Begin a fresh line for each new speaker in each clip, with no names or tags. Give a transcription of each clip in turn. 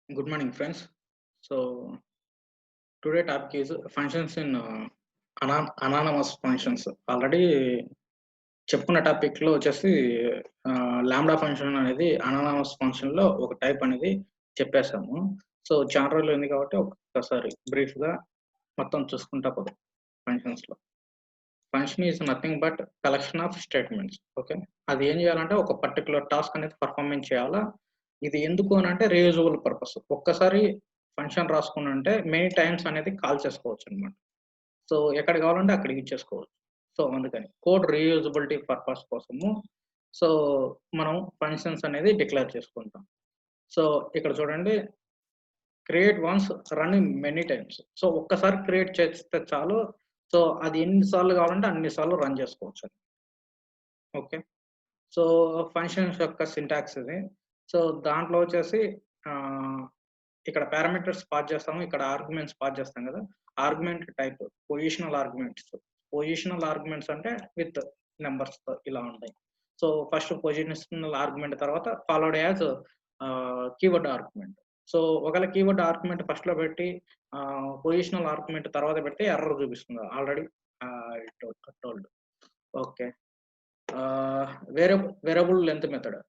Good morning, friends. So today topic is functions in anonymous functions. Already చెప్పుకున్న topic లో వచ్చేసి lambda function అనేది anonymous function లో ఒక టైప్ అనేది చెప్పేసాము. సో చాలా రోజులు ఉంది కాబట్టి ఒక్కసారి బ్రీఫ్ గా మొత్తం చూసుకుంటా పోదాం. ఫంక్షన్స్ లో function is nothing but collection of statements. Okay, అది ఏం చేయాలంటే ఒక పర్టికులర్ టాస్క్ అనేది పర్ఫార్మెన్స్ చేయాలా. ఇది ఎందుకు అని అంటే రీయూజబుల్ పర్పస్. ఒక్కసారి ఫంక్షన్ రాసుకుని అంటే మెనీ టైమ్స్ అనేది కాల్ చేసుకోవచ్చు అనమాట. సో ఎక్కడ కావాలంటే అక్కడ యూజ్ చేసుకోవచ్చు. సో అందుకని కోడ్ రీయూజబిలిటీ పర్పస్ కోసము సో మనం ఫంక్షన్స్ అనేది డిక్లేర్ చేసుకుంటాం. సో ఇక్కడ చూడండి, create once run in many times. So ఒక్కసారి క్రియేట్ చేస్తే చాలు. సో అది ఎన్నిసార్లు కావాలంటే అన్నిసార్లు రన్ చేసుకోవచ్చు. ఓకే, సో ఫంక్షన్స్ యొక్క సింటాక్స్ ఇది. సో దాంట్లో వచ్చేసి ఇక్కడ పారామీటర్స్ పాస్ చేస్తాము, ఇక్కడ ఆర్గ్యుమెంట్స్ పాస్ చేస్తాం కదా. Argument type positional arguments. Positional arguments అంటే విత్ నెంబర్స్ ఇలా ఉంటాయి. సో ఫస్ట్ పొజిషనల్ ఆర్గ్యుమెంట్ తర్వాత followed as keyword argument. So ఒకవేళ కీవర్డ్ ఆర్గ్యుమెంట్ ఫస్ట్ లో పెట్టి పొజిషనల్ ఆర్గ్యుమెంట్ తర్వాత పెడితే ఎర్రర్ చూపిస్తుంది already told. Okay, variable length method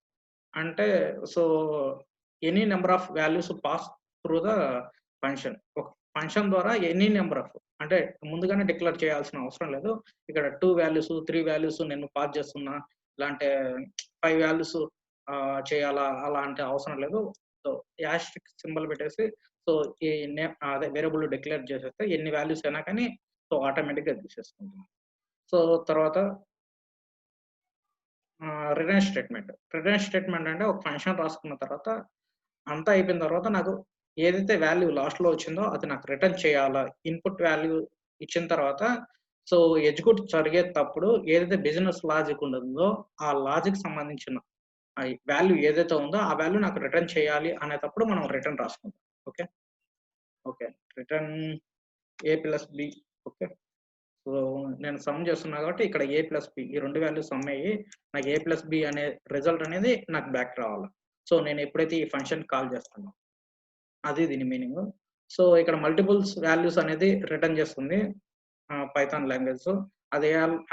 అంటే so any number of values pass through the function. ఒక ఫంక్షన్ ద్వారా ఎనీ నెంబర్ ఆఫ్ అంటే ముందుగానే డిక్లేర్ చేయాల్సిన అవసరం లేదు. ఇక్కడ 2 వాల్యూస్ 3 వాల్యూస్ నేను పాస్ చేస్తున్నా, ఇలాంటి 5 వాల్యూస్ చేయాలా అలాంటి అవసరం లేదు. సో యాస్ట్రిక్ సింబల్ పెట్టేసి సో ఈ అదే వేరియబుల్ డిక్లేర్ చేసేస్తే ఎన్ని వాల్యూస్ అయినా కానీ సో ఆటోమేటిక్గా తీసేసుకుంటాం. సో తర్వాత రిటర్న్ స్టేట్మెంట్. రిటర్న్ స్టేట్మెంట్ అంటే ఒక ఫంక్షన్ రాసుకున్న తర్వాత అంతా అయిపోయిన తర్వాత నాకు ఏదైతే వాల్యూ లాస్ట్‌లో వచ్చిందో అది నాకు రిటర్న్ చేయాలా. ఇన్‌పుట్ వాల్యూ ఇచ్చిన తర్వాత సో ఎగ్జిక్యూట్ జరిగేటప్పుడు ఏదైతే బిజినెస్ లాజిక్ ఉంటుందో ఆ లాజిక్ సంబంధించిన వాల్యూ ఏదైతే ఉందో ఆ వాల్యూ నాకు రిటర్న్ చేయాలి అనేటప్పుడు మనం రిటర్న్ రాసుకుంటాం. Okay, okay, return a+b. Okay, so నేను సమ్ చేస్తున్నా కాబట్టి ఇక్కడ a+b ఈ 2 వాల్యూస్ సమ్ అయ్యి నాకు a+b అనే రిజల్ట్ అనేది నాకు బ్యాక్ రావాలి. సో నేను ఎప్పుడైతే ఈ ఫంక్షన్ కాల్ చేస్తానో అది దీని మీనింగ్. సో ఇక్కడ మల్టిపుల్స్ వాల్యూస్ అనేది రిటర్న్ చేస్తుంది పైథాన్ లాంగ్వేజ్. అది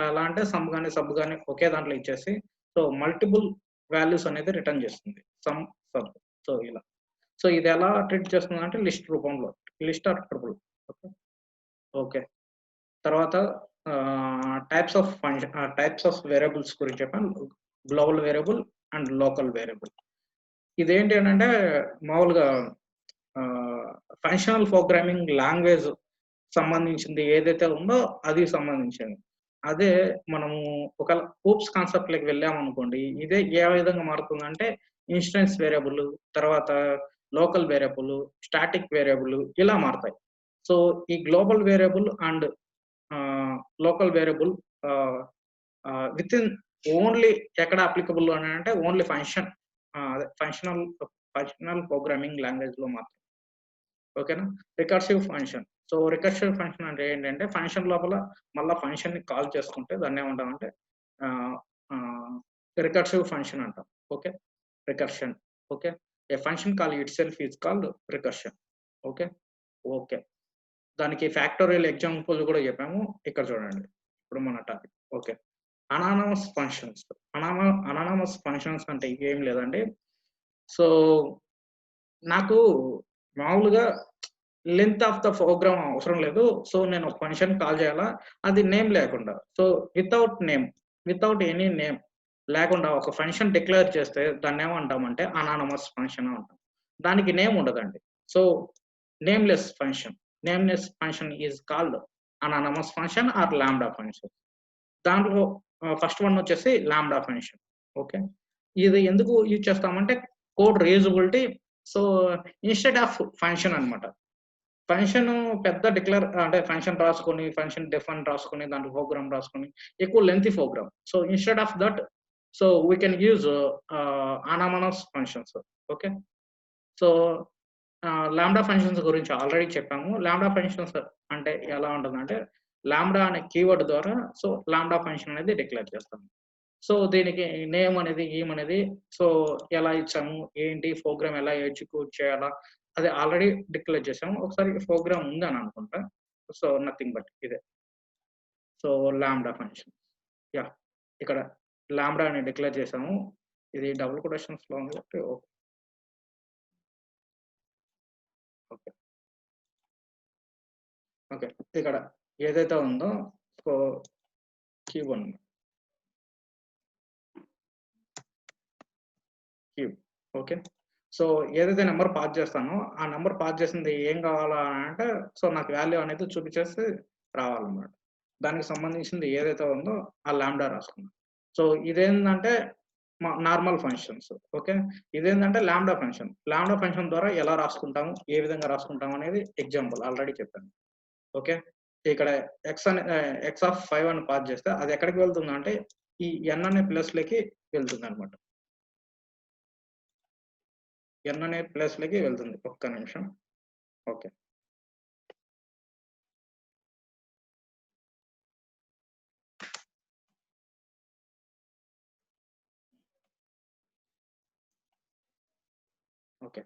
ఎలా అంటే సమ్ కానీ సబ్ కానీ ఒకే దాంట్లో ఇచ్చేసి సో మల్టిపుల్ వాల్యూస్ అనేది రిటర్న్ చేస్తుంది, సమ్ సబ్. సో ఇలా సో ఇది ఎలా ట్రీట్ చేస్తుంది అంటే లిస్ట్ రూపంలో, list or triple. Okay, okay, తర్వాత types of function types of variables గురించి చెప్పాను. Global variable and local variable. ఇదేంటి అంటే మామూలుగా ఫంక్షనల్ ప్రోగ్రామింగ్ లాంగ్వేజ్ సంబంధించింది ఏదైతే ఉందో అది సంబంధించింది. అదే మనము ఒక హూప్స్ కాన్సెప్ట్‌లోకి వెళ్ళామనుకోండి, ఇదే ఏ విధంగా మారుతుందంటే ఇన్‌స్టెన్స్ వేరియబుల్, తర్వాత లోకల్ వేరియబుల్, స్టాటిక్ వేరియబుల్ ఇలా మారతాయి. సో ఈ global variable and local variable within only ఎక్కడ అప్లికబుల్ అని అంటే ఓన్లీ ఫంక్షన్ అదే ఫంక్షనల్ ప్రోగ్రామింగ్ లాంగ్వేజ్‌లో మాత్రం. ఓకేనా. Recursive function. So recursive function అంటే ఏంటంటే ఫంక్షన్ లోపల మళ్ళా ఫంక్షన్‌ని కాల్ చేసుకుంటే దాన్ని ఏమంటామంటే ఆహ్, ఆహ్, రికర్సివ్ ఫంక్షన్ అంటాం. Okay, recursion. Okay, A function call itself is called recursion. Okay, okay. దానికి ఫ్యాక్టోరియల్ ఎగ్జాంపుల్ కూడా చెప్పాము. ఇక్కడ చూడండి. ఇప్పుడు మన topic. Okay, anonymous functions. Anonymous functions అంటే ఏం లేదండి. సో నాకు మామూలుగా లెంత్ ఆఫ్ ద ప్రోగ్రామ్ అవసరం లేదు. సో నేను ఒక ఫంక్షన్ కాల్ చేయాలా, అది నేమ్ లేకుండా. So without name, without any name లేకుండా ఒక ఫంక్షన్ డిక్లేర్ చేస్తే దాన్నేమంటామంటే అనానమస్ ఫంక్షన్ అంటాం. దానికి నేమ్ ఉండదండి. So nameless function. Nameless function is called anonymous function or lambda function. దాంట్లో ఫస్ట్ వన్ వచ్చేసి లాంబ్డా ఫంక్షన్. ఓకే, ఇది ఎందుకు యూజ్ చేస్తామంటే code reusability. So instead of function అన్నమాట. ఫంక్షన్ పెద్ద డిక్లేర్ అంటే ఫంక్షన్ రాసుకొని, ఫంక్షన్ డెఫ్ అని రాసుకొని, దాంట్లో ప్రోగ్రామ్ రాసుకొని ఎక్కువ lengthy program. So instead of that so we can use anonymous functions. Okay, so lambda functions గురించి ఆల్రెడీ చెప్పాము. లాంబ్డా ఫంక్షన్స్ అంటే ఎలా ఉంటుందంటే లాంబ్డా అనే కీవర్డ్ ద్వారా సో లాంబ్డా ఫంక్షన్ అనేది డిక్లేర్ చేస్తాము. సో దీనికి నేమ్ అనేది, ఈమ్ అనేది సో ఎలా ఇచ్చాము, ఏంటి ప్రోగ్రామ్ ఎలా ఎగ్జిక్యూట్ చేయాలా, అది ఆల్రెడీ డిక్లేర్ చేసాము. ఒకసారి ప్రోగ్రామ్ ఉందని అనుకుంటా. సో, నథింగ్ బట్ ఇదే. So, lambda function. యాహ్! ఇక్కడ లాంబ్డా అని డిక్లేర్ చేసాము. ఇది డబుల్ కొటేషన్స్‌లో ఉంది కాబట్టి ఓకే. ఓకే. ఇక్కడ ఏదైతే ఉందో so, cube cube. Okay. So, ఏదైతే నంబర్ పాస్ చేస్తానో, ఆ నంబర్ పాస్ చేసింది ఏం కావాలా అంటే, సో, నాకు వాల్యూ అనేది చూపించేసి రావాలన్నమాట. దానికి సంబంధించింది ఏదైతే ఉందో ఆ లాంబ్డా రాసుకున్నా. సో, ఇదేందంటే నార్మల్ ఫంక్షన్స్. ఓకే. ఇదేందంటే లాంబ్డా ఫంక్షన్. లాంబ్డా ఫంక్షన్ ద్వారా ఎలా రాసుకుంటాము, ఏ విధంగా రాసుకుంటాం అనేది ఎగ్జాంపుల్ ఆల్రెడీ చెప్పాను. ఓకే. ఇక్కడ ఎక్స్ ఆఫ్ 5 అని పాస్ చేస్తే అది ఎక్కడికి వెళ్తుందంటే, ఈ n అనే ప్లేస్‌లోకి వెళ్తుందన్నమాట. n అనే ప్లేస్‌లోకి వెళ్తుంది. ఒక్క నిమిషం. ఓకే. ఓకే.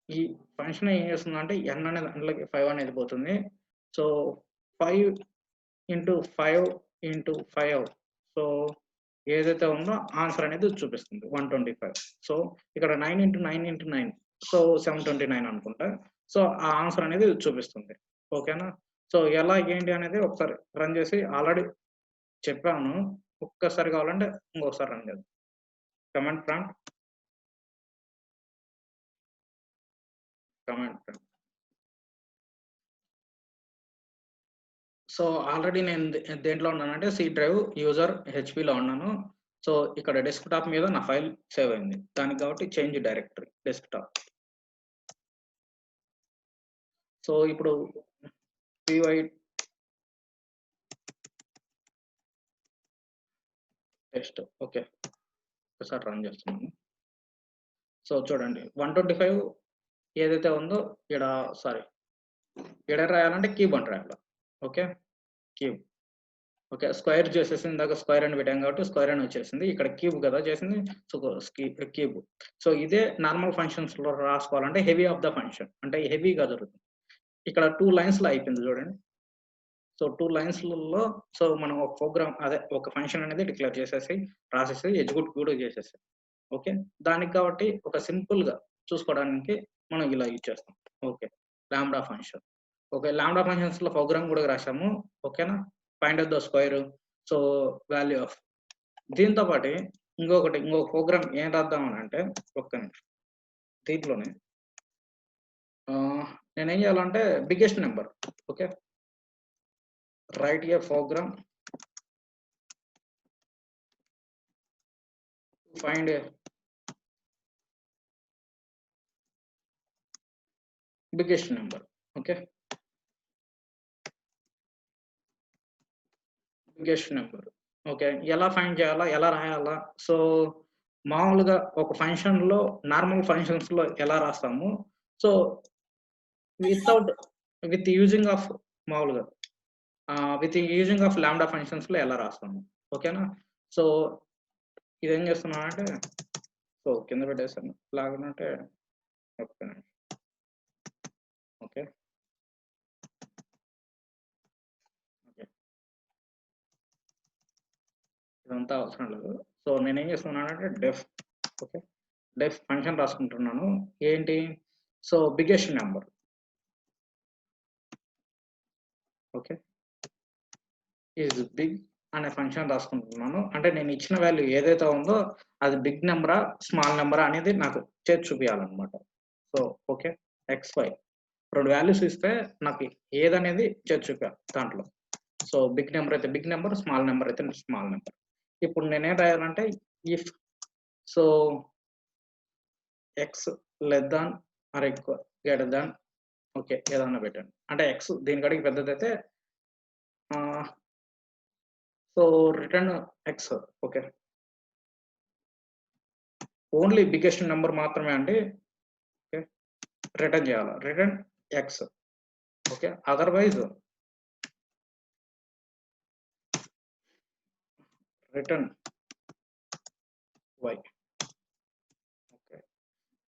ఈ ఫంక్షన్ ఏం చేస్తుందంటే n అనే దాంట్లోకి 5 అనేది పోతుంది. సో, 5 ఇంటూ 5 ఇంటూ 5 సో, ఏదైతే ఉందో ఆన్సర్ అనేది చూపిస్తుంది 125. సో, ఇక్కడ 9 ఇంటూ 9 ఇంటూ 9 సో, 729 అనుకుంటా. సో, ఆ ఆన్సర్ అనేది చూపిస్తుంది. ఓకేనా? సో, ఎలా ఏంటి అనేది ఒకసారి రన్ చేసి ఆల్రెడీ చెప్పాను. ఒక్కసారి కావాలంటే ఇంకొకసారి రన్ చేద్దాం. Command prompt command prompt. So, already నేను దేంట్లో ఉన్నానంటే సి డ్రైవ్ యూజర్ హెచ్‌పిలో ఉన్నాను. సో, ఇక్కడ డెస్క్‌టాప్ మీద నా ఫైల్ సేవ్ అయింది. దానికి కాబట్టి చేంజ్ డైరెక్టరీ డెస్క్‌టాప్. సో, ఇప్పుడు పీవై టెస్ట్ ఓకే. ఒకసారి రన్ చేస్తున్నాను. సో, చూడండి 125 ఏదైతే ఉందో ఈడ సారీ ఈడ రాయాలంటే క్యూబ్ అని రాయాలి. ఓకే. క్యూబ్. ఓకే. స్క్వేర్ చేసేసి ఇందాక స్క్వేర్ అని పెట్టాం కాబట్టి స్క్వేర్ అని వచ్చేసింది. ఇక్కడ క్యూబ్ కదా చేసింది. So, cube. సో, ఇదే నార్మల్ ఫంక్షన్స్‌లో రాసుకోవాలంటే హెవీ ఆఫ్ ద ఫంక్షన్ అంటే హెవీగా జరుగుతుంది. ఇక్కడ 2 లైన్స్‌లో అయిపోయింది చూడండి. సో, 2 లైన్స్‌లలో సో, మనం ఒక ప్రోగ్రామ్ అదే ఒక ఫంక్షన్ అనేది డిక్లేర్ చేసేసి, రాసేసి ఎగ్జిక్యూట్ కూడా చేసేసాం. ఓకే. దానికి కాబట్టి ఒక సింపుల్‌గా చూసుకోవడానికి మనం ఇలా యూజ్ చేస్తాం. Okay. Lambda function. Okay. Lambda ఫంక్షన్స్‌లో ప్రోగ్రామ్ కూడా రాసాము. ఓకేనా? Find out the square so, value of దీంతో పాటు ఇంకో ప్రోగ్రామ్ ఏం రాద్దాం అనంటే ఒక్క నిమిషం. దీంట్లోనే నేనేం చేయాలంటే biggest number okay. Write a program find a biggest number okay. Biggest number okay. ఎలా ఫైండ్ చేయాలా? ఎలా రాయాలా? సో, మామూలుగా ఒక ఫంక్షన్‌లో నార్మల్ ఫంక్షన్స్‌లో ఎలా రాస్తామో so, without with using of మామూలుగా విత్ యూజింగ్ ఆఫ్ లాంబ్డా ఫంక్షన్స్‌లో ఎలా రాస్తాము. ఓకేనా? సో, ఇదేం చేస్తున్నానంటే సో, కింద పెట్టేసాను. లాగనంటే ఒక్క నిమిషం. ఓకే. ఓకే. ఇదంతా అవసరం లేదు. సో, నేనేం చేస్తున్నానంటే ఓకే. డెఫ్ ఫంక్షన్ రాసుకుంటున్నాను. ఏంటి? So, biggest number okay. Is big అనే ఫంక్షన్ రాసుకుంటున్నాను. అంటే నేను ఇచ్చిన వాల్యూ ఏదైతే ఉందో అది బిగ్ నంబరా? స్మాల్ నంబరా? అనేది నాకు చేసి చూపియాలన్నమాట. So, okay. X, y 2 values ఇస్తే నాకు ఏదనేది చేసి చూపియాలి దాంట్లో. సో, బిగ్ నంబర్ అయితే బిగ్ నంబర్, స్మాల్ నంబర్ అయితే స్మాల్ నంబర్. ఇప్పుడు నేనేం రాయాలంటే if so, x less than or greater than okay. ఏదన్నా పెట్టండి. అంటే ఎక్స్ దీనికంటే పెద్దదైతే ah, so, return x okay. Only biggest number మాత్రమే అండి ఓకే. రిటర్న్ చేయాలి. Return x okay. Otherwise return y okay.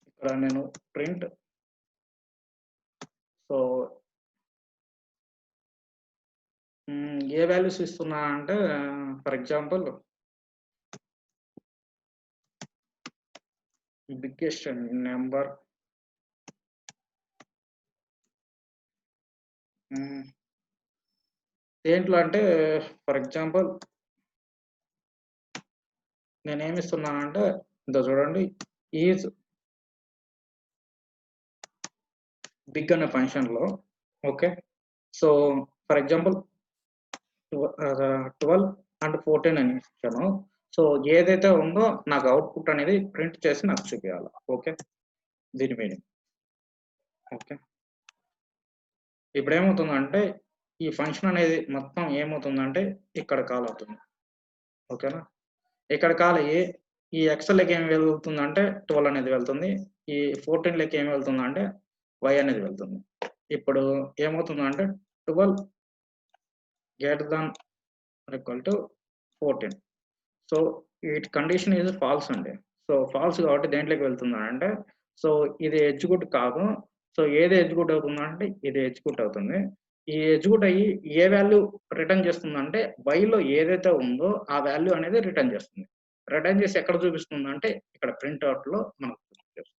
ఇక్కడ నేను ప్రింట్ సో ఏ వాల్యూస్ ఇస్తున్నా అంటే ఫర్ ఎగ్జాంపుల్ బిగ్గెస్ట్ నెంబర్ దేంట్లో అంటే ఫర్ ఎగ్జాంపుల్ నేనేమి ఇస్తున్నానంటే ఇంత చూడండి ఈజ్ బిగ్ అనే ఫంక్షన్లో okay. So for example 12 and 14 అని ఇచ్చాను. సో ఏదైతే ఉందో నాకు అవుట్పుట్ అనేది ప్రింట్ చేసి నాకు చూపించాలి. ఓకే, దీని మీనింగ్. ఓకే, ఇప్పుడు ఏమవుతుందంటే ఈ ఫంక్షన్ అనేది మొత్తం ఏమవుతుందంటే ఇక్కడ కాల్ అవుతుంది. ఓకేనా, ఇక్కడ కాల్ అయ్యి ఈ ఎక్స్ఎల్కి ఏమి వెళ్తుందంటే 12 అనేది వెళ్తుంది, ఈ 14 ఏమి వెళ్తుందంటే వై అనేది వెళ్తుంది. ఇప్పుడు ఏమవుతుందంటే 12 greater than equal to 14. So వీటి కండిషన్ ఇది ఫాల్స్ అండి. సో ఫాల్స్ కాబట్టి దేంట్లోకి వెళ్తుందంటే సో ఇది ఎగ్జిక్యూట్ కాదు. సో ఏది ఎగ్జిక్యూట్ అవుతుందంటే ఇది ఎగ్జిక్యూట్ అవుతుంది. ఈ ఎగ్జిక్యూట్ అయ్యి ఏ వాల్యూ రిటర్న్ చేస్తుందంటే వైలో ఏదైతే ఉందో ఆ వాల్యూ అనేది రిటర్న్ చేస్తుంది. రిటర్న్ చేసి ఎక్కడ చూపిస్తుందంటే ఇక్కడ ప్రింట్అవుట్ లో మనకు చూపిస్తుంది.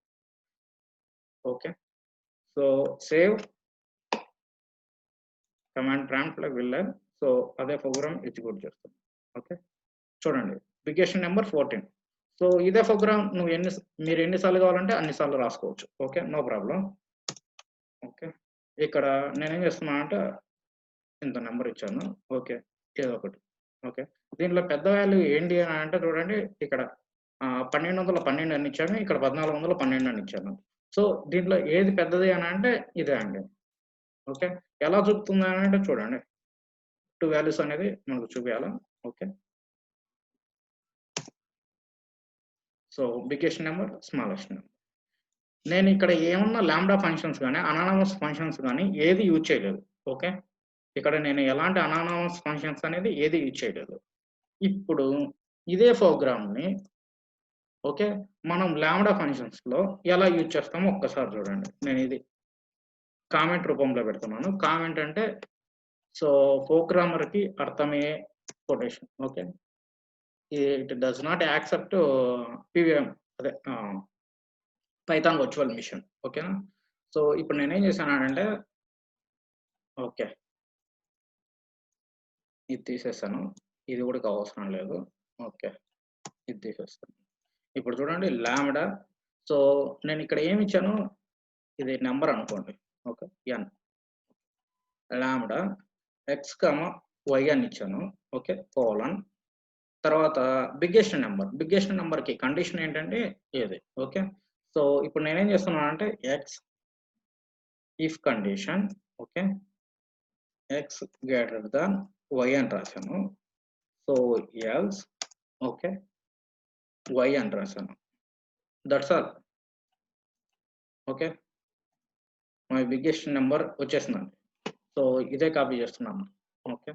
Okay, so save command prompt లోకి వెళ్ళాను. సో అదే ప్రోగ్రామ్ ఎగ్జిక్యూట్ చేస్తుంది. ఓకే, చూడండి బిగ్గెస్ట్ నెంబర్ 14. సో ఇదే ప్రోగ్రామ్ మీరు ఎన్నిసార్లు కావాలంటే అన్నిసార్లు రాసుకోవచ్చు. Okay, no problem. ఓకే, ఇక్కడ నేనేం చేస్తున్నాను అంటే ఇంత నెంబర్ ఇచ్చాను. ఓకే, ఏదో ఒకటి. ఓకే, దీంట్లో పెద్ద వాల్యూ ఏంటి అని అంటే చూడండి ఇక్కడ 1212 అని ఇచ్చాను, ఇక్కడ 1412 అని ఇచ్చాను. సో దీంట్లో ఏది పెద్దది అని అంటే ఇదే అండి. ఓకే, ఎలా చూపుతుంది అని అంటే చూడండి 2 వాల్యూస్ అనేది మనకు చూపించాలా. Okay, so biggest number smallest number. నేను ఇక్కడ ఏమన్నా లాంబ్డా ఫంక్షన్స్ కానీ అనానమస్ ఫంక్షన్స్ కానీ ఏది యూజ్ చేయలేదు. ఓకే, ఇక్కడ నేను ఎలాంటి అనానమస్ ఫంక్షన్స్ అనేది ఏది యూజ్ చేయలేదు. ఇప్పుడు ఇదే ప్రోగ్రామ్ని ఓకే మనం లాంబ్డా ఫంక్షన్స్ లో ఎలా యూజ్ చేస్తామో ఒక్కసారి చూడండి. నేను ఇది కామెంట్ రూపంలో పెడుతున్నాను. కామెంట్ అంటే సో ప్రోగ్రామర్ కి అర్థమయ్యే quotation. Okay, it does not accept పివిఎం అదే పైథాన్ వర్చువల్ మిషన్. ఓకేనా, సో ఇప్పుడు నేనేం చేశానంటే ఓకే ఇది తీసేస్తాను, ఇది కూడా అవసరం లేదు. ఓకే, ఇది తీసేస్తాను. ఇప్పుడు చూడండి లాంబ్డా. సో నేను ఇక్కడ ఏమి ఇచ్చాను, ఇది నెంబర్ అనుకోండి. Okay, n lambda x y అని ఇచ్చాను. ఓకే, కోలన్ తర్వాత బిగ్గెస్ట్ నెంబర్కి కండిషన్ ఏంటంటే ఏది. ఓకే, సో ఇప్పుడు నేనేం చేస్తున్నాను అంటే x if condition okay x greater than y అని రాశాను. సో ఎల్స్ ఓకే వై అని రాశాను. That's all. Okay, my biggest number వచ్చేసిందండి. సో ఇదే కాపీ చేస్తున్నాను. ఓకే,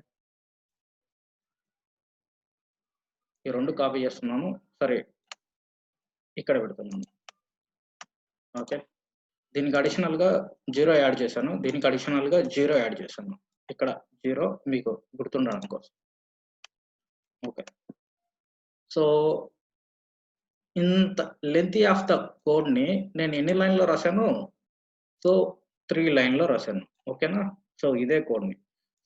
ఈ రెండు కాపీ చేస్తున్నాను. సరే ఇక్కడ పెడుతున్నాను. ఓకే, దీనికి అడిషనల్ గా 0 యాడ్ చేశాను, దీనికి అడిషనల్ గా 0 యాడ్ చేశాను. ఇక్కడ 0 మీకు గుర్తుండడం కోసం. ఓకే, సో ఇంత లెంతీ ఆఫ్ ద కోడ్ ని నేను ఎన్ని లైన్లో రాశాను, సో 3 లైన్లో రాశాను. ఓకేనా, సో ఇదే కోడ్ ని.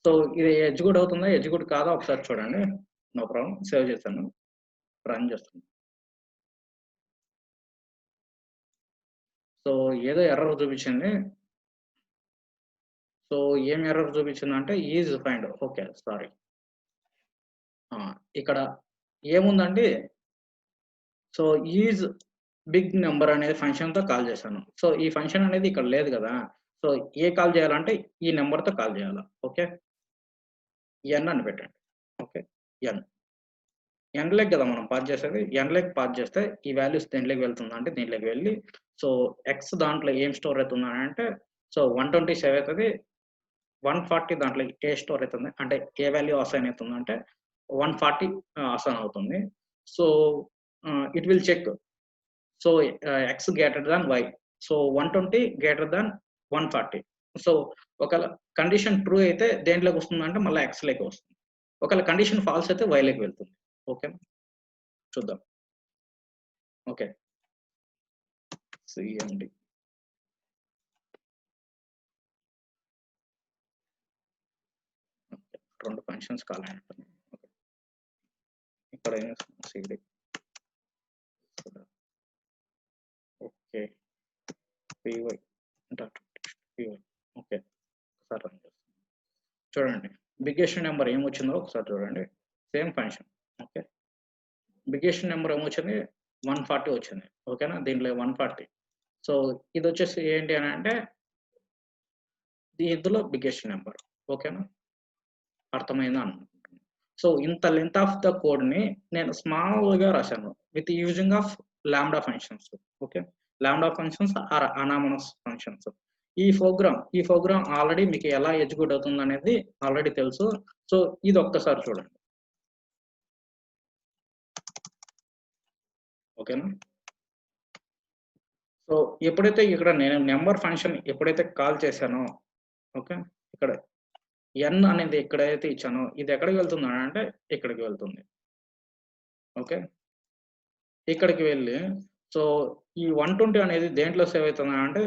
సో ఇది ఎగ్జిక్యూట్ అవుతుందా ఎగ్జిక్యూట్ కాదా ఒకసారి చూడండి. నో ప్రాబ్లం, సేవ్ చేశాను, రన్ చేస్తాను. సో ఏదో ఎర్రర్ చూపించింది. సో ఏం ఎర్రర్ చూపించింది అంటే ఈజ్ ఫైండ్. ఓకే సారీ, ఇక్కడ ఏముందండి, సో ఈజ్ బిగ్ నెంబర్ అనేది ఫంక్షన్తో కాల్ చేశాను. సో ఈ ఫంక్షన్ అనేది ఇక్కడ లేదు కదా. సో ఏ కాల్ చేయాలంటే ఈ నెంబర్తో కాల్ చేయాలి. ఓకే, ఎన్ అని పెట్టండి. ఓకే, ఎన్లోకి కదా మనం పాస్ చేసేది, ఎన్లోకి పాస్ చేస్తే ఈ వాల్యూస్ దేంట్లోకి వెళ్తుందా అంటే దీంట్లోకి వెళ్ళి సో ఎక్స్ దాంట్లో ఏం స్టోర్ అవుతుందా అంటే సో 127 అవుతుంది, 140 దాంట్లో ఏ స్టోర్ అవుతుంది అంటే ఏ వాల్యూ అసైన్ అవుతుంది అంటే 140 అసైన్ అవుతుంది. So it will check so x greater than y. So 120 greater than 140. So ఒకవేళ కండిషన్ ట్రూ అయితే దేంట్లోకి వస్తుందంటే మళ్ళీ ఎక్స్‌లోకి వస్తుంది. ఒకవేళ కండిషన్ ఫాల్స్ అయితే వైలోకి వెళ్తుంది. ఓకేనా? చూద్దాం. Okay. CMD. Okay. 2 functions call అయినట్టున్నాయి. ఓకే. ఇక్కడ ఏం చేస్తున్నాం CD. Okay. PY dot PY. Okay. ఒకసారి రన్ చేస్తాం. చూడండి. బిగ్గెస్ట్ నెంబర్ ఏమొచ్చిందో ఒకసారి చూడండి. Same function. Okay. Biggest number ఏమొచ్చింది? 140 వచ్చింది. ఓకేనా? దీంట్లో 140. సో ఇదొచ్చేసి ఏంటి అనంటే ఇందులో బిగ్గెస్ట్ నెంబర్. ఓకేనా? అర్థమైందా అనుకుంటున్నాను. సో ఇంత లెంత్ ఆఫ్ ద కోడ్‌ని నేను స్మాల్‌గా రాశాను. With using of lambda functions. Okay. Lambda functions are anonymous functions. ఈ ప్రోగ్రామ్ ఆల్రెడీ మీకు ఎలా ఎగ్జిక్యూట్ అవుతుందనేది ఆల్రెడీ తెలుసు. సో ఇది ఒక్కసారి చూడండి. ఓకేనా? సో ఎప్పుడైతే ఇక్కడ నేను నంబర్ ఫంక్షన్ ఎప్పుడైతే కాల్ చేశానో ఓకే. ఇక్కడ n అనేది ఎక్కడైతే ఇచ్చానో ఇది ఎక్కడికి వెళ్తుంది అంటే ఇక్కడికి వెళ్తుంది. ఓకే. ఇక్కడికి వెళ్ళి సో ఈ 120 అనేది దేంట్లో సేవ్ అవుతుంది అంటే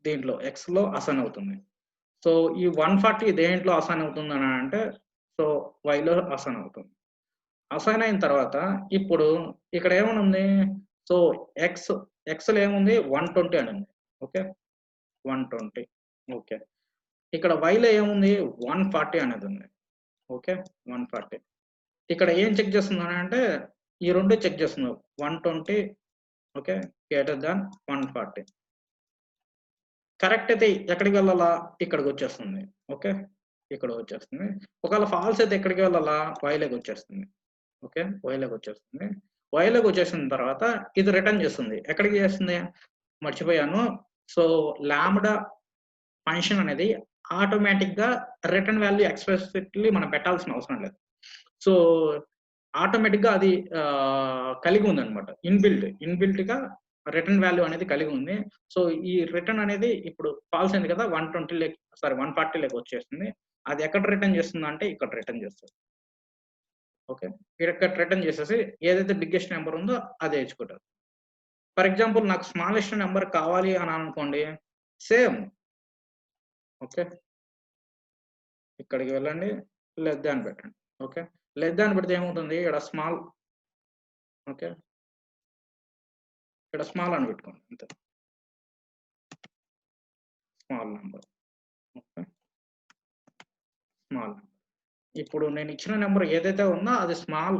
దీంట్లో xలో అసైన్ అవుతుంది. సో ఈ 140 దేంట్లో అసైన్ అవుతుంది అంటే సో yలో అసైన్ అవుతుంది. అసైన్ అయిన తర్వాత ఇప్పుడు ఇక్కడ ఏమనుంది? సో xలో ఏముంది? 120 అని ఉంది. ఓకే. 120 ఓకే. ఇక్కడ వైలో ఏముంది? 140 అనేది ఉంది. ఓకే. 140 ఇక్కడ ఏం చెక్ చేస్తుందనంటే ఈ 2 చెక్ చేస్తుంది. 120 ఓకే. గ్రేటర్ థాన్ 140 కరెక్ట్ అయితే ఎక్కడికి వెళ్ళాలా? ఇక్కడికొచ్చేస్తుంది. ఓకే. ఇక్కడికొచ్చేస్తుంది. ఒకవేళ ఫాల్స్ అయితే ఎక్కడికి వెళ్ళాలా? వైలోకొచ్చేస్తుంది. ఓకే. వైలోకొచ్చేస్తుంది. వైలోకొచ్చేసిన తర్వాత ఇది రిటర్న్ చేస్తుంది. ఎక్కడికి చేస్తుంది? మర్చిపోయాను. సో లాంబ్డా ఫంక్షన్ అనేది ఆటోమేటిక్‌గా రిటర్న్ వాల్యూ ఎక్స్‌ప్లిసిట్‌లీ మనం పెట్టాల్సిన అవసరం లేదు. సో ఆటోమేటిక్‌గా అది కలిగి ఉందన్నమాట. ఇన్‌బిల్ట్‌గా రిటర్న్ వాల్యూ అనేది కలిగి ఉంది. సో ఈ రిటర్న్ అనేది ఇప్పుడు ఫాల్స్ అయింది కదా! 140 లోకి వచ్చేస్తుంది. అది ఎక్కడ రిటర్న్ చేస్తుందంటే ఇక్కడ రిటర్న్ చేస్తది. ఓకే. ఇక్కడ రిటర్న్ చేసేసి ఏదైతే బిగ్గెస్ట్ నంబర్ ఉందో అదే ఎంచుకుంటది. ఫర్ ఎగ్జాంపుల్ నాకు స్మాలెస్ట్ నంబర్ కావాలి అని అనుకోండి. Same okay. ఇక్కడికి వెళ్ళండి. లెస్ థాన్ పెట్టండి. ఓకే. లెస్ థాన్ పెడితే ఏమవుతుంది? ఇక్కడ స్మాల్ ఓకే. ఇక్కడ స్మాల్ అని పెట్టుకోండి అంతే. Small number. ఓకే. స్మాల్. ఇప్పుడు నేను ఇచ్చిన నంబర్ ఏదైతే ఉందో అది స్మాల్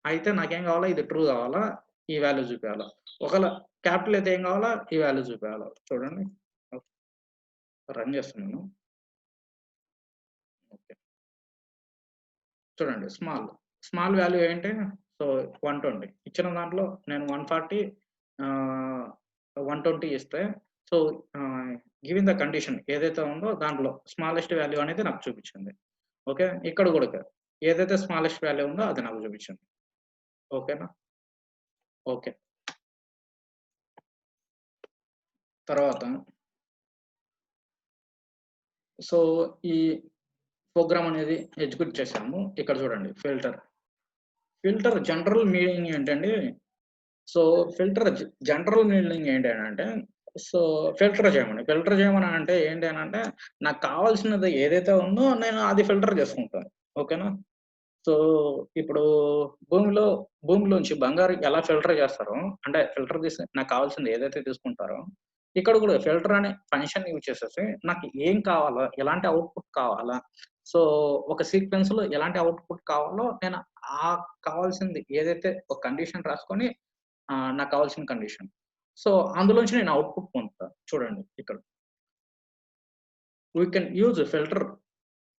అయితే నాకేం కావాలా? ఇది ట్రూ కావాలా? ఈ వాల్యూ చూపియాలా? ఒకవేళ క్యాపిటల్ అయితే ఏం కావాలా? ఈ వాల్యూ చూపియాలా? చూడండి. ఓకే. రన్ చేస్తున్నాను. ఓకే. చూడండి స్మాల్ వాల్యూ ఏంటి? సో 120 ఇచ్చిన దాంట్లో నేను 140 120 ఇస్తే సో గివెన్ ద కండిషన్ ఏదైతే ఉందో దాంట్లో స్మాలెస్ట్ వాల్యూ అనేది నాకు చూపించింది. ఓకే. ఇక్కడ కూడా ఏదైతే స్మాలెస్ట్ వాల్యూ ఉందో అది నాకు చూపించింది. ఓకేనా? ఓకే. తర్వాత సో ఈ ప్రోగ్రామ్ అనేది ఎగ్జిక్యూట్ చేసాము. ఇక్కడ చూడండి ఫిల్టర్ జనరల్ మీనింగ్ ఏంటండి? సో జనరల్ మీనింగ్ ఏంటి అనంటే సో ఫిల్టర్ చేయమని అంటే ఏంటి అనంటే నాకు కావాల్సినది ఏదైతే ఉందో నేను అది ఫిల్టర్ చేసుకుంటాను. ఓకేనా? సో ఇప్పుడు భూమిలో భూమిలోంచి బంగారం ఎలా ఫిల్టర్ చేస్తారో అంటే ఫిల్టర్ తీసి నాకు కావాల్సింది ఏదైతే తీసుకుంటారో ఇక్కడ కూడా ఫిల్టర్ అనే ఫంక్షన్ యూజ్ చేసేసి నాకు ఏం కావాలో ఎలాంటి అవుట్‌పుట్ కావాలా సో ఒక సీక్వెన్స్‌లో ఎలాంటి అవుట్‌పుట్ కావాలో నేను కావాల్సింది ఏదైతే ఒక కండిషన్ రాసుకొని నాకు కావాల్సిన కండిషన్. సో అందులోంచి నేను అవుట్‌పుట్ పొందుతా. చూడండి ఇక్కడ. We can use filter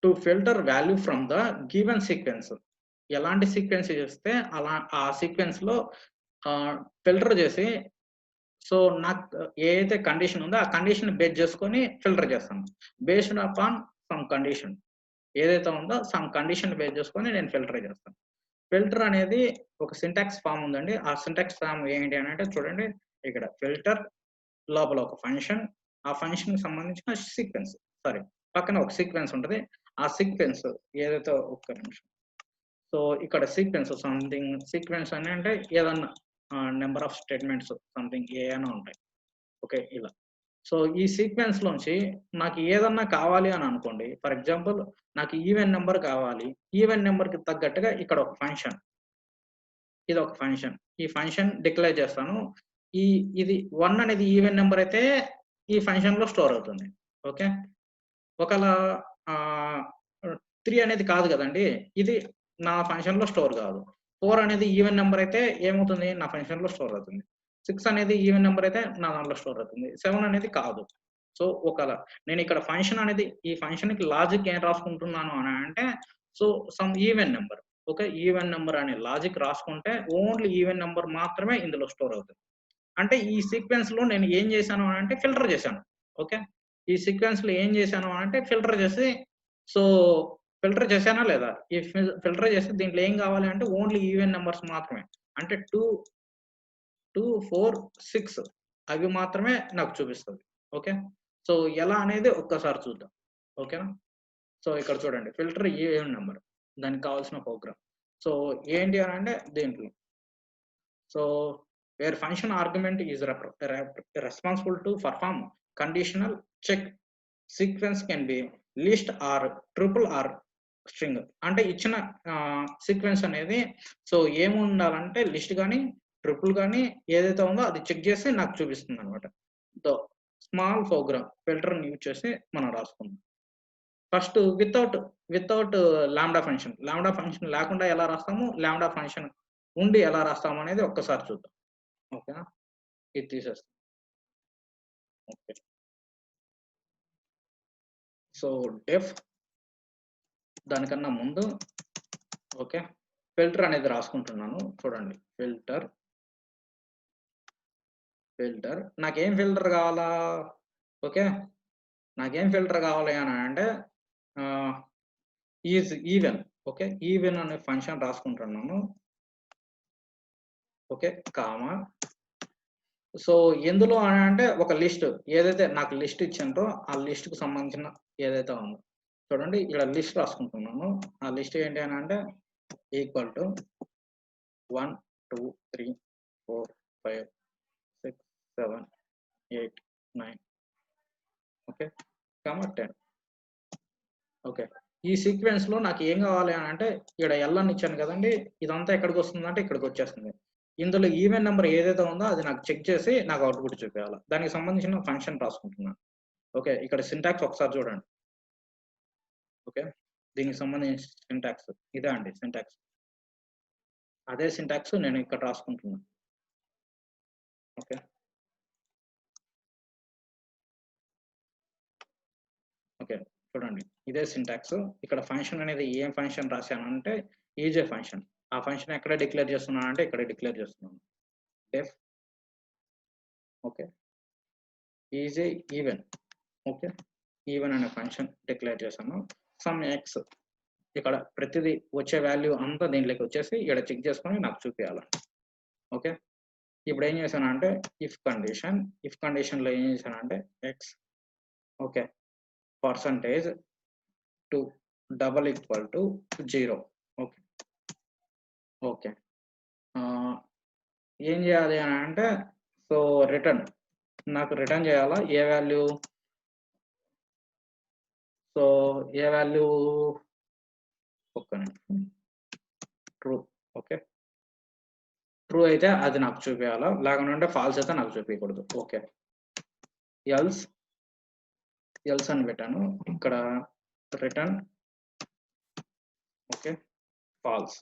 to filter value from the given sequence. ఎలాంటి సీక్వెన్స్ చేస్తే అలా ఆ సీక్వెన్స్‌లో ఫిల్టర్ చేసి సో నాకు ఏదైతే కండిషన్ ఉందో ఆ కండిషన్ బేస్ చేసుకొని ఫిల్టర్ చేస్తాను. బేస్డ్ అపాన్ సమ్ కండిషన్ ఏదైతే ఉందో సమ్ కండిషన్ బేస్ చేసుకొని నేను ఫిల్టర్ చేస్తాను. ఫిల్టర్ అనేది ఒక సింటాక్స్ ఫార్మ్ ఉందండి. ఆ సింటాక్స్ ఫార్మ్ ఏంటి అనంటే చూడండి ఇక్కడ ఫిల్టర్ లోపల ఒక ఫంక్షన్ ఆ ఫంక్షన్ కి సంబంధించిన సీక్వెన్స్, సారీ పక్కన ఒక సీక్వెన్స్ ఉంటుంది. ఆ సీక్వెన్స్ ఏదైతే, ఒక్క నిమిషం. సో ఇక్కడ సీక్వెన్స్ సంథింగ్ సీక్వెన్స్ అని అంటే ఏదన్నా నెంబర్ ఆఫ్ స్టేట్మెంట్స్ సంథింగ్ ఏమైనా ఉంటాయి. ఓకే, ఇలా. సో ఈ సీక్వెన్స్ లోంచి నాకు ఏదన్నా కావాలి అని అనుకోండి, ఫర్ ఎగ్జాంపుల్ నాకు ఈవెన్ నెంబర్ కావాలి. ఈవెన్ నెంబర్ కి తగ్గట్టుగా ఇక్కడ ఒక ఫంక్షన్, ఇది ఒక ఫంక్షన్. ఈ ఫంక్షన్ డిక్లేర్ చేస్తాను. ఇది 1 అనేది ఈవెన్ నెంబర్ అయితే ఈ ఫంక్షన్ లో స్టోర్ అవుతుంది. ఓకే, ఒకవేళ 3 అనేది కాదు కదండి, ఇది నా ఫంక్షన్ లో స్టోర్ కాదు. 4 అనేది ఈవెన్ నెంబర్ అయితే ఏమవుతుంది, నా ఫంక్షన్ లో స్టోర్ అవుతుంది. 6 అనేది ఈవెన్ నెంబర్ అయితే నా దాంట్లో స్టోర్ అవుతుంది. 7 అనేది కాదు. సో ఒకవేళ నేను ఇక్కడ ఫంక్షన్ అనేది, ఈ ఫంక్షన్ కి లాజిక్ ఏం రాసుకుంటున్నాను అని అంటే, so some even number. Okay, even number అనే లాజిక్ రాసుకుంటే ఓన్లీ ఈవెన్ నెంబర్ మాత్రమే ఇందులో స్టోర్ అవుతుంది. అంటే ఈ సీక్వెన్స్ లో నేను ఏం చేశాను అని అంటే ఫిల్టర్ చేశాను. ఓకే, ఈ సీక్వెన్స్ లో ఏం చేశాను అని అంటే ఫిల్టర్ చేసి, సో ఫిల్టర్ చేశానా లేదా, ఈ ఫిల్టర్ చేసి దీంట్లో ఏం కావాలి అంటే ఓన్లీ ఈవెన్ నెంబర్స్ మాత్రమే, అంటే 2, 2, 4, 6 అవి మాత్రమే నాకు చూపిస్తుంది. ఓకే, సో ఎలా అనేది ఒక్కసారి చూద్దాం. ఓకేనా. సో ఇక్కడ చూడండి, ఫిల్టర్ ఈవెన్ నెంబర్, దానికి కావాల్సిన ప్రోగ్రామ్. సో ఏంటి అని అంటే దీంట్లో, so where function argument is responsible to perform conditional check, sequence can be list or triple or string. అంటే ఇచ్చిన సీక్వెన్స్ అనేది సో ఏముండాలంటే లిస్ట్ కానీ ట్రిపుల్ కానీ ఏదైతే ఉందో అది చెక్ చేసి నాకు చూపిస్తుంది అనమాట. దో స్మాల్ ప్రోగ్రామ్ ఫిల్టర్ యూజ్ చేసి మనం రాసుకుందాం. ఫస్ట్ వితౌట్ లాంబ్డా ఫంక్షన్ లేకుండా ఎలా రాస్తాము, లాంబ్డా ఫంక్షన్ ఉండి ఎలా రాస్తాము అనేది ఒక్కసారి చూద్దాం. ఓకేనా, ఇది తీసేస్తాం. ఓకే, సో డెఫ్ దానికన్నా ముందు ఓకే ఫిల్టర్ అనేది రాసుకుంటున్నాను. చూడండి, ఫిల్టర్ నాకేం ఫిల్టర్ కావాలా, ఓకే నాకేం ఫిల్టర్ కావాలి అని అంటే ఈజ్ ఈవెన్. ఓకే, ఈవెన్ అనే ఫంక్షన్ రాసుకుంటున్నాను. Okay, comma. సో ఎందులో అని అంటే ఒక లిస్ట్, ఏదైతే నాకు లిస్ట్ ఇచ్చిండ్రో ఆ లిస్ట్ కు సంబంధించిన ఏదైతే ఉందో చూడండి, ఇక్కడ లిస్ట్ రాసుకుంటున్నాను. ఆ లిస్ట్ ఏంటి అని అంటే equal to 1, 2, 3, 4, 5, 6, 7, 8, 9 okay comma 10. Okay, ఈ సీక్వెన్స్ లో నాకు ఏం కావాలి అని అంటే ఇక్కడ ఎల్ అని ఇచ్చాను కదండి, ఇదంతా ఎక్కడికి వస్తుంది అంటే ఇక్కడికి వచ్చేస్తుంది. ఇందులో ఈవెన్ నెంబర్ ఏదైతే ఉందో అది నాకు చెక్ చేసి నాకు అవుట్పుట్ చూపించాలి. దానికి సంబంధించిన ఫంక్షన్ రాసుకుంటున్నాను. ఓకే, ఇక్కడ సింటాక్స్ ఒకసారి చూడండి. ఓకే, దీనికి సంబంధించిన సింటాక్స్ ఇదే అండి, సింటాక్స్ అదే సింటాక్స్ నేను ఇక్కడ రాసుకుంటున్నాను. ఓకే, ఓకే చూడండి, ఇదే సింటాక్స్. ఇక్కడ ఫంక్షన్ అనేది ఏం ఫంక్షన్ రాశాను అంటే ఈజే ఫంక్షన్. ఆ ఫంక్షన్ ఎక్కడ డిక్లేర్ చేస్తున్నాను అంటే ఇక్కడ డిక్లేర్ చేస్తున్నాను. Def okay is even. Okay, even అనే ఫంక్షన్ డిక్లేర్ చేశాను. సమ్ ఎక్స్, ఇక్కడ ప్రతిదీ వచ్చే వాల్యూ అంతా దీంట్లోకి వచ్చేసి ఇక్కడ చెక్ చేసుకొని నాకు చూపించాలి. ఓకే, ఇప్పుడు ఏం చేశాను అంటే ఇఫ్ కండిషన్ లో ఏం చేశాను అంటే X okay percentage 2 double equal to 0. Okay, okay ఏం చేయాలి అని అంటే సో రిటర్న్, నాకు రిటర్న్ చేయాలా ఏ వాల్యూ, సో ఏ వాల్యూ ఒక్క నిమిషం, ట్రూ. ఓకే, ట్రూ అయితే అది నాకు చూపించాలా, లేకుంటే ఫాల్స్ అయితే నాకు చూపించకూడదు. ఓకే, ఎల్స్ అని పెట్టాను. ఇక్కడ return okay false.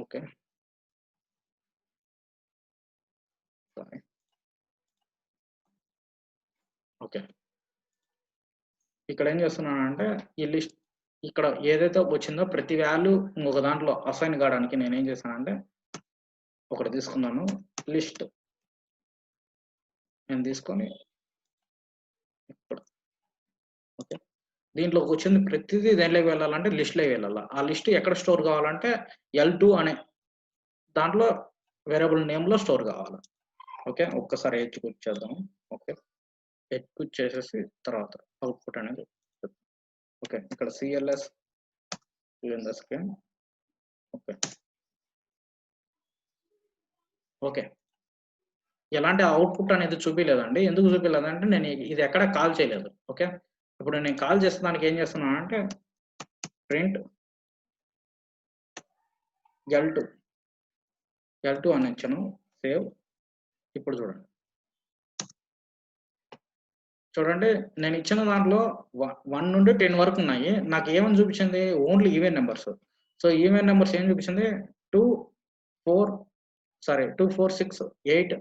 Okay sorry, okay ఇక్కడ ఏం చేస్తున్నాను అంటే ఈ లిస్ట్ ఇక్కడ ఏదైతే వచ్చిందో ప్రతి వాల్యూ ఒక దాంట్లో అసైన్ కావడానికి నేను ఏం చేశానంటే ఒకటి తీసుకున్నాను, లిస్ట్ నేను తీసుకొని ఇప్పుడు ఓకే దీంట్లోకి వచ్చింది ప్రతిదీ దేంట్లోకి వెళ్ళాలంటే లిస్ట్లోకి వెళ్ళాలి. ఆ లిస్ట్ ఎక్కడ స్టోర్ కావాలంటే L2 అనే దాంట్లో వేరియబుల్ నేమ్లో స్టోర్ కావాలి. ఓకే, ఒక్కసారి ఎగ్జిక్యూట్ చేద్దాం. ఓకే, ఎగ్జిక్యూట్ చేసేసి తర్వాత అవుట్పుట్ అనేది ఓకే, ఇక్కడ సిఎల్ఎస్ ఓకే ఓకే, ఎలాంటి అవుట్పుట్ అనేది చూపిలేదండి. ఎందుకు చూపిలేదంటే నేను ఇది ఎక్కడ కాల్ చేయలేదు. ఓకే, ఇప్పుడు నేను కాల్ చేసిన దానికి ఏం చేస్తున్నాను అంటే ప్రింట్ L2 అని ఇచ్చాను. సేవ్. ఇప్పుడు చూడండి నేను ఇచ్చిన దాంట్లో 1 నుండి 10 వరకు ఉన్నాయి. నాకు ఏమని చూపించింది only even numbers. So even numbers ఏం చూపించింది 2, 4 2, 4, 6, 8,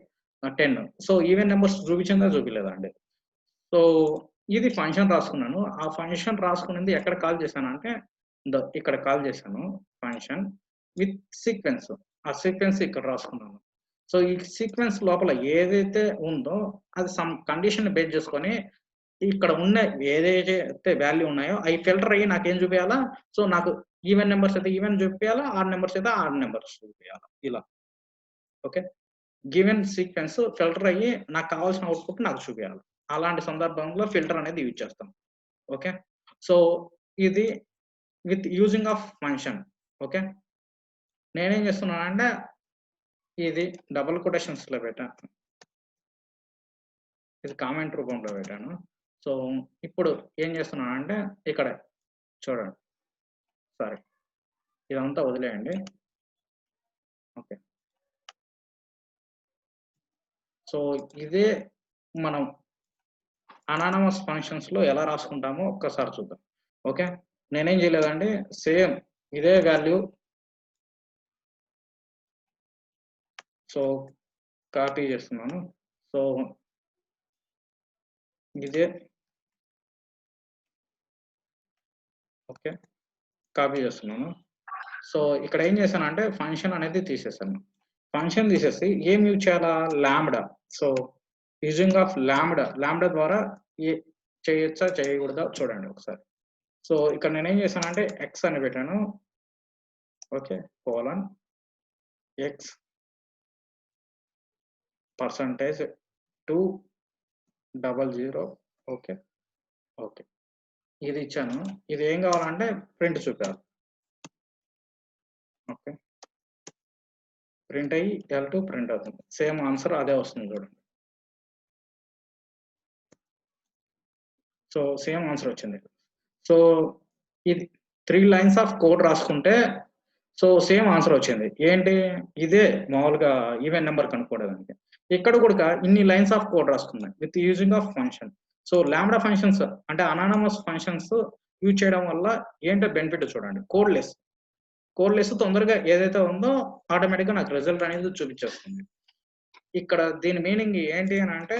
10. సో ఈవెన్ నెంబర్స్ చూపించిందా చూపిలేదా అండి. సో ఇది ఫంక్షన్ రాసుకున్నాను. ఆ ఫంక్షన్ రాసుకున్నది ఎక్కడ కాల్ చేశానంటే ఇక్కడ కాల్ చేశాను ఫంక్షన్ విత్ సీక్వెన్స్. ఆ సీక్వెన్స్ ఇక్కడ రాసుకున్నాను. సో ఈ సీక్వెన్స్ లోపల ఏదైతే ఉందో అది సమ్ కండిషన్ బేస్ చేసుకొని ఇక్కడ ఉన్న ఏదైతే వాల్యూ ఉన్నాయో అవి ఫిల్టర్ అయ్యి నాకేం చూపించాలా. సో నాకు ఈవెన్ నెంబర్స్ అయితే ఈవెన్ చూపించాలా, ఆడ్ నెంబర్స్ అయితే ఆడ్ నెంబర్స్ చూపించాలా. ఇలా ఓకే, గివెన్ సీక్వెన్స్ ఫిల్టర్ అయ్యి నాకు కావాల్సిన అవుట్పుట్ నాకు చూపించాలి. అలాంటి సందర్భంలో ఫిల్టర్ అనేది యూజ్ చేస్తాం. ఓకే, సో ఇది with using of function. Okay, నేనేం చేస్తున్నానంటే ఇది డబుల్ కొటేషన్స్ లో పెట్టాను, ఇది కామెంట్ రూపంలో పెట్టాను. సో ఇప్పుడు ఏం చేస్తున్నానంటే ఇక్కడ చూడండి, సారీ ఇదంతా వదిలేయండి. ఓకే, సో ఇదే మనం అనానమస్ ఫంక్షన్స్ లో ఎలా రాసుకుంటామో ఒక్కసారి చూద్దాం. ఓకే, నేనేం చేయలేదండి, సేమ్ ఇదే వాల్యూ. సో కాపీ చేస్తున్నాను. సో ఇదే ఓకే, కాపీ చేస్తున్నాను. సో ఇక్కడ ఏం చేశానంటే ఫంక్షన్ అనేది తీసేసాను. ఫంక్షన్ తీసేసి ఏం యూజ్ చేయాలా, lambda. So using of lambda ద్వారా చేయొచ్చా చేయకూడదా చూడండి ఒకసారి. సో ఇక్కడ నేనేం చేశానంటే ఎక్స్ అని పెట్టాను. Okay, colon X percentage 200. Okay okay, ఇది ఇచ్చాను. ఇది ఏం కావాలంటే ప్రింట్ చూపారు. ఓకే, ప్రింట్ అయ్యి L2 ప్రింట్ అవుతుంది. సేమ్ ఆన్సర్ అదే వస్తుంది చూడండి. సో సేమ్ ఆన్సర్ వచ్చింది. సో ఇది 3 లైన్స్ ఆఫ్ కోడ్ రాసుకుంటే సో సేమ్ ఆన్సర్ వచ్చింది. ఏంటి ఇదే మామూలుగా ఈవెన్ నెంబర్ కనుక్కోవడానికి. ఇక్కడ కూడా ఇన్ని లైన్స్ ఆఫ్ కోడ్ రాసుకున్నాయి with using of function. So lambda functions అంటే అనానమస్ ఫంక్షన్స్ యూజ్ చేయడం వల్ల ఏంటో బెనిఫిట్ చూడండి. కోడ్లెస్ తొందరగా ఏదైతే ఉందో ఆటోమేటిక్ గా నాకు రిజల్ట్ అనేది చూపించేస్తుంది. ఇక్కడ దీని మీనింగ్ ఏంటి అని అంటే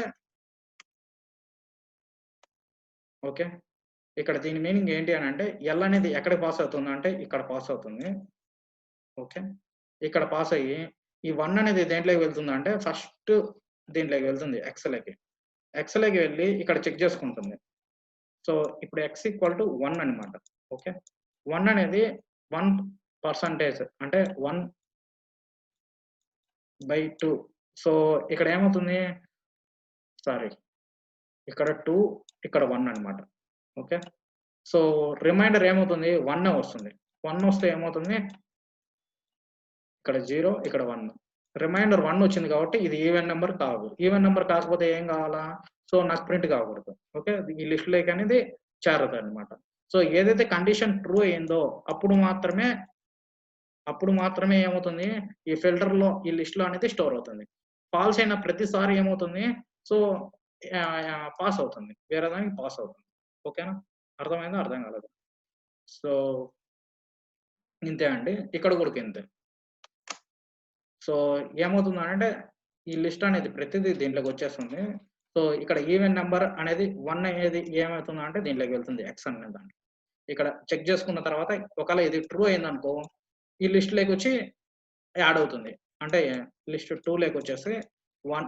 ఓకే, ఇక్కడ దీని మీనింగ్ ఏంటి అని అంటే ఎల్ అనేది ఎక్కడ పాస్ అవుతుంది అంటే ఇక్కడ పాస్ అవుతుంది. ఓకే, ఇక్కడ పాస్ అయ్యి ఈ 1 అనేది దేంట్లోకి వెళ్తుంది అంటే ఫస్ట్ దీంట్లోకి వెళ్తుంది ఎక్స్లోకి వెళ్ళి ఇక్కడ చెక్ చేసుకుంటుంది. సో ఇప్పుడు ఎక్స్ ఈక్వల్ టు 1 అనమాట. ఓకే, 1 అనేది 1% అంటే 1/2. సో ఇక్కడ ఏమవుతుంది, సారీ ఇక్కడ 2 ఇక్కడ 1 అనమాట. ఓకే, సో రిమైండర్ ఏమవుతుంది 1 వస్తుంది. 1 వస్తే ఏమవుతుంది ఇక్కడ 0 ఇక్కడ 1. రిమైండర్ 1 వచ్చింది కాబట్టి ఇది ఈవెన్ నెంబర్ కాదు. ఈవెన్ నెంబర్ కాకపోతే ఏం కావాలా, సో నాకు ప్రింట్ కాకూడదు. ఓకే, ఈ లిస్ట్ లోకి అనేది చేరదు అనమాట. సో ఏదైతే కండిషన్ ట్రూ అయిందో అప్పుడు మాత్రమే ఏమవుతుంది ఈ ఫిల్టర్ లో ఈ లిస్ట్ లో అనేది స్టోర్ అవుతుంది. ఫాల్స్ అయిన ప్రతిసారి ఏమవుతుంది, సో పాస్ అవుతుంది, వేరే దానికి పాస్ అవుతుంది. ఓకేనా, అర్థమైందా అర్థం కాలేదు. సో ఇంతే అండి, ఇక్కడ కూడా ఇంతే. సో ఏమవుతుందంటే ఈ లిస్ట్ అనేది ప్రతిదీ దీంట్లోకి వచ్చేస్తుంది. సో ఇక్కడ ఈవెన్ నెంబర్ అనేది 1 అనేది ఏమవుతుందంటే దీంట్లోకి వెళ్తుంది ఎక్స్ అనే దాంట్లో. ఇక్కడ చెక్ చేసుకున్న తర్వాత ఒకవేళ ఇది ట్రూ అయిందనుకో ఈ లిస్ట్ లోకి వచ్చి యాడ్ అవుతుంది. అంటే లిస్ట్ 2 లోకి వచ్చేసి 1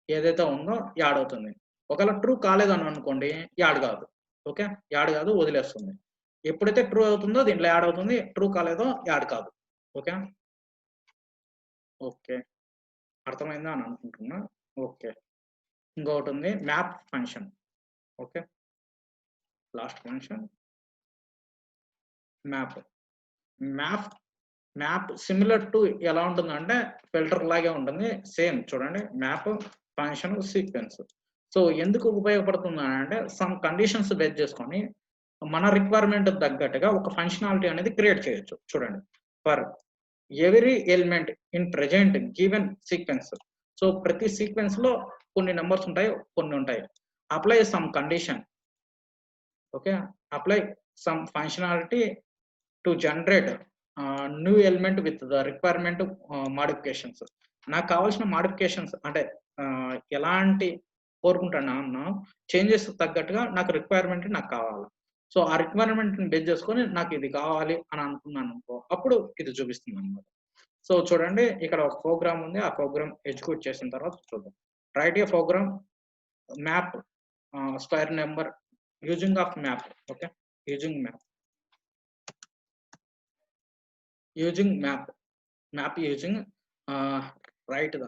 ఏదైతే ఉందో యాడ్ అవుతుంది. ఒకవేళ ట్రూ కాలేదని అనుకోండి యాడ్ కాదు. ఓకే, యాడ్ కాదు, వదిలేస్తుంది. ఎప్పుడైతే ట్రూ అవుతుందో దీంట్లో యాడ్ అవుతుంది, ట్రూ కాలేదో యాడ్ కాదు. ఓకే ఓకే, అర్థమైందా అని అనుకుంటున్నా. ఓకే. ఇంకొకటి ఉంది map function. Okay. Last function map. Map map similar to ఎలా ఉంటుందంటే ఫిల్టర్ లాగే ఉంటుంది. సేమ్ చూడండి మ్యాప్, ఫంక్షన్, సీక్వెన్స్. సో ఎందుకు ఉపయోగపడుతుంది అంటే సమ్ కండిషన్స్ బేస్ చేసుకొని మన రిక్వైర్మెంట్ తగ్గట్టుగా ఒక ఫంక్షనాలిటీ అనేది క్రియేట్ చేయొచ్చు. చూడండి for every element in present given sequence. So ప్రతి సీక్వెన్స్ లో కొన్ని నెంబర్స్ ఉంటాయి, కొన్ని ఉంటాయి. Apply some condition. Okay. Apply some functionality to generate new element with the requirement modifications. నాకు కావాల్సిన మోడిఫికేషన్స్ అంటే ఎలాంటి కోరుకుంటున్నానో చేంజెస్ తగ్గట్టుగా నాకు రిక్వైర్మెంట్ నాకు కావాలి. సో ఆ రిక్వైర్మెంట్‌ని బేస్ చేసుకొని నాకు ఇది కావాలి అని అనుకున్నాననుకో, అప్పుడు ఇది చూపిస్తుందన్నమాట. సో చూడండి ఇక్కడ ఒక ప్రోగ్రామ్ ఉంది. ఆ ప్రోగ్రామ్ ఎగ్జిక్యూట్ చేసిన తర్వాత చూద్దాం. Write a program map square number using of map. Okay. Using map. Using map using write the